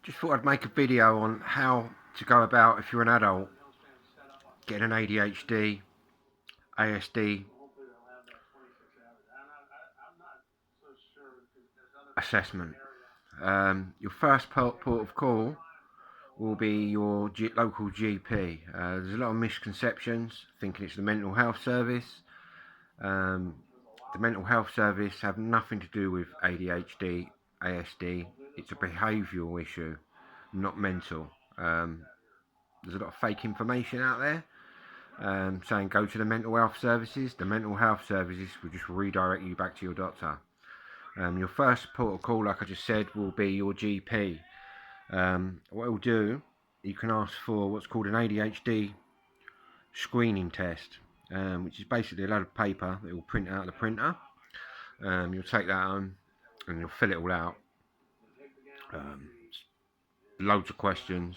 Just thought I'd make a video on how to go about, if you're an adult, getting an ADHD, ASD assessment. Your first port of call will be your local GP. There's a lot of misconceptions, thinking it's the mental health service. The mental health service have nothing to do with ADHD, ASD. It's a behavioural issue, not mental. There's a lot of fake information out there saying go to the mental health services. The mental health services will just redirect you back to your doctor. Your first port of call, like I just said, will be your GP. What it'll do, you can ask for what's called an ADHD screening test, which is basically a load of paper that will print out of the printer. You'll take that home and you'll fill it all out. Loads of questions.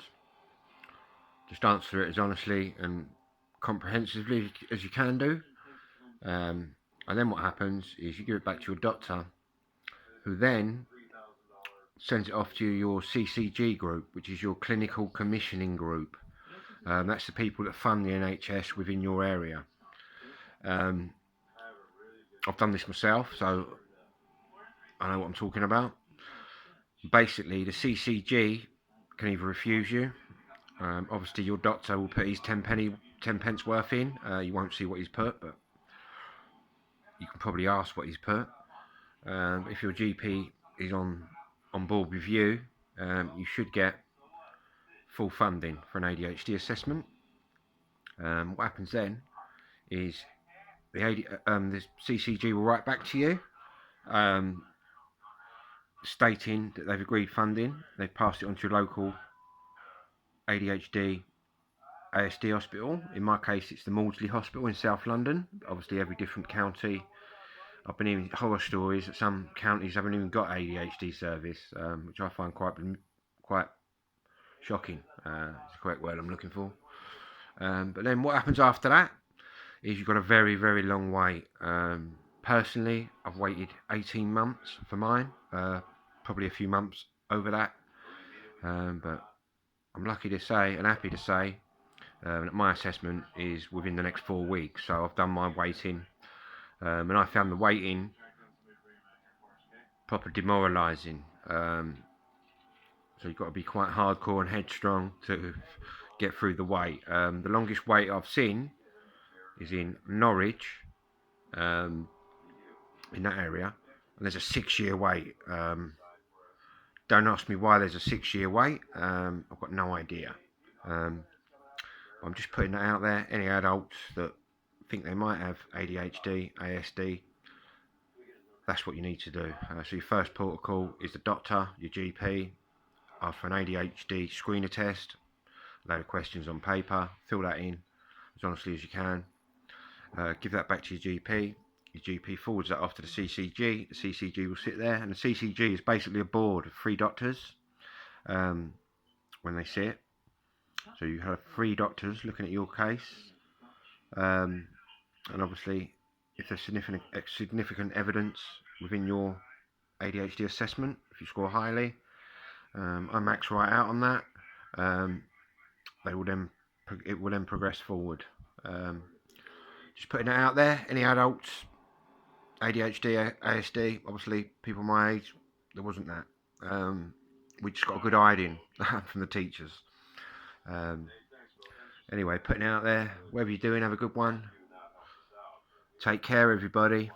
Just answer it as honestly and comprehensively as you can do. And then what happens is you give it back to your doctor, who then sends it off to your CCG group, which is your clinical commissioning group. That's the people that fund the NHS within your area. I've done this myself, so I know what I'm talking about. Basically, the CCG can either refuse you. Obviously, your doctor will put his 10 pence worth in. You won't see what he's put, but you can probably ask what he's put. If your GP is on board with you, you should get full funding for an ADHD assessment. What happens then is the CCG will write back to you, stating that they've agreed funding. They've passed it on to your local ADHD ASD hospital. In my case, it's the Maudsley Hospital in South London. Obviously, every different county. I've been hearing horror stories that some counties haven't even got ADHD service, which I find quite shocking. It's the correct word I'm looking for. But then what happens after that is you've got a very, very long wait. Personally, I've waited 18 months for mine, probably a few months over that. But I'm lucky to say and happy to say that my assessment is within the next 4 weeks. So I've done my waiting, and I found the waiting proper demoralising. So you've got to be quite hardcore and headstrong to get through the wait. The longest wait I've seen is in Norwich, in that area, and there's a 6-year wait. Don't ask me why there's a 6-year wait. I've got no idea. I'm just putting that out there. Any adults that think they might have ADHD, ASD, that's what you need to do. So your first port of call is the doctor, your GP, ask for an ADHD screener test, a load of questions on paper, fill that in as honestly as you can, give that back to your GP. Your GP forwards that off to the CCG. The CCG will sit there, and the CCG is basically a board of 3 doctors when they sit. So you have 3 doctors looking at your case, and obviously if there's significant evidence within your ADHD assessment, if you score highly, I max right out on that. It will then progress forward. Just putting it out there. Any adults, ADHD, ASD, obviously people my age, there wasn't that. We just got a good hiding from the teachers. Anyway, putting it out there. Whatever you're doing, have a good one. Take care, everybody.